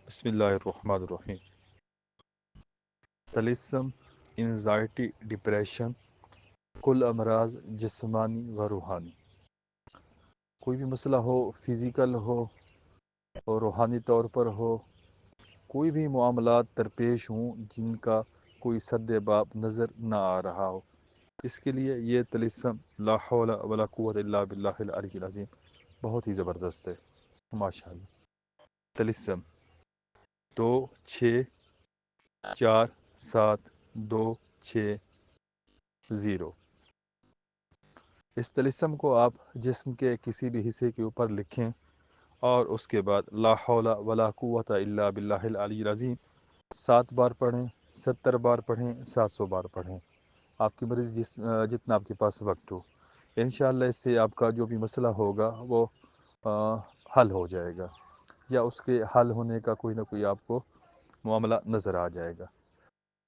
بسم اللہ الرحمن الرحیم۔ طلسم، انزائٹی، ڈپریشن، کل امراض جسمانی و روحانی، کوئی بھی مسئلہ ہو، فزیکل ہو اور روحانی طور پر ہو، کوئی بھی معاملات درپیش ہوں جن کا کوئی سد باب نظر نہ آ رہا ہو، اس کے لیے یہ طلسم لا حول ولا قوت الا باللہ العلی العظیم بہت ہی زبردست ہے۔ ماشاء اللہ۔ طلسم 264720۔ اس طلسم کو آپ جسم کے کسی بھی حصے کے اوپر لکھیں اور اس کے بعد لا حول ولا قوت الا باللہ العلی العظیم 7 بار پڑھیں، 70 بار پڑھیں، 700 بار پڑھیں، آپ کی مرضی جتنا آپ کے پاس وقت ہو۔ انشاءاللہ اس سے آپ کا جو بھی مسئلہ ہوگا وہ حل ہو جائے گا، یا اس کے حل ہونے کا کوئی نہ کوئی آپ کو معاملہ نظر آ جائے گا۔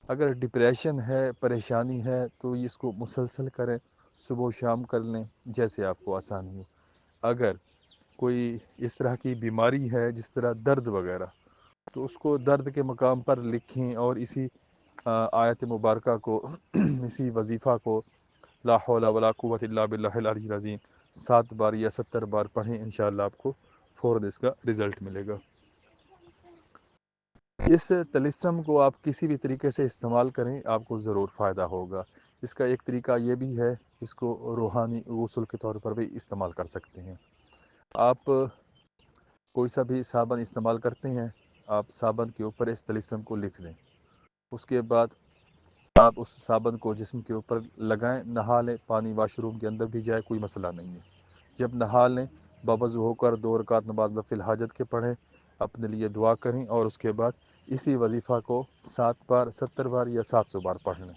اگر ڈپریشن ہے، پریشانی ہے، تو اس کو مسلسل کریں، صبح و شام کر لیں جیسے آپ کو آسانی ہو۔ اگر کوئی اس طرح کی بیماری ہے جس طرح درد وغیرہ، تو اس کو درد کے مقام پر لکھیں اور اسی آیت مبارکہ کو اسی وظیفہ کو لا حول ولا قوت الا باللہ العلی العظیم 7 بار یا 70 بار پڑھیں، انشاءاللہ آپ کو فوراً اس کا رزلٹ ملے گا۔ اس طلسم کو آپ کسی بھی طریقے سے استعمال کریں، آپ کو ضرور فائدہ ہوگا۔ اس کا ایک طریقہ یہ بھی ہے، اس کو روحانی غسل کے طور پر بھی استعمال کر سکتے ہیں۔ آپ کوئی سا بھی صابن استعمال کرتے ہیں، آپ صابن کے اوپر اس طلسم کو لکھ دیں، اس کے بعد آپ اس صابن کو جسم کے اوپر لگائیں، نہا لیں، پانی واش روم کے اندر بھی جائے، کوئی مسئلہ نہیں ہے۔ جب نہا لیں، باوضو ہو کر 2 رکعت نماز نفل حاجت کے پڑھیں، اپنے لیے دعا کریں اور اس کے بعد اسی وظیفہ کو 7 بار، 70 بار یا 700 بار پڑھ لیں،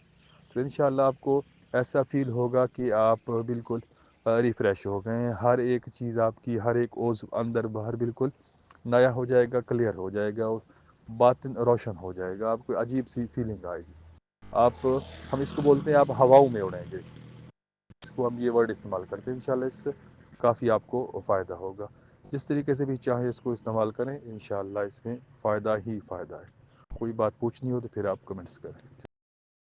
تو انشاءاللہ آپ کو ایسا فیل ہوگا کہ آپ بالکل ریفریش ہو گئے ہیں۔ ہر ایک چیز آپ کی، ہر ایک عضو اندر باہر بالکل نیا ہو جائے گا، کلیئر ہو جائے گا، اور باطن روشن ہو جائے گا، آپ کو عجیب سی فیلنگ آئے گی۔ ہم اس کو بولتے ہیں آپ ہواؤں میں اڑیں گے، اس کو ہم یہ ورڈ استعمال کرتے ہیں۔ انشاءاللہ اس سے کافی آپ کو فائدہ ہوگا۔ جس طریقے سے بھی چاہیں اس کو استعمال کریں، انشاءاللہ اس میں فائدہ ہی فائدہ ہے۔ کوئی بات پوچھنی ہو تو پھر آپ کمنٹس کریں۔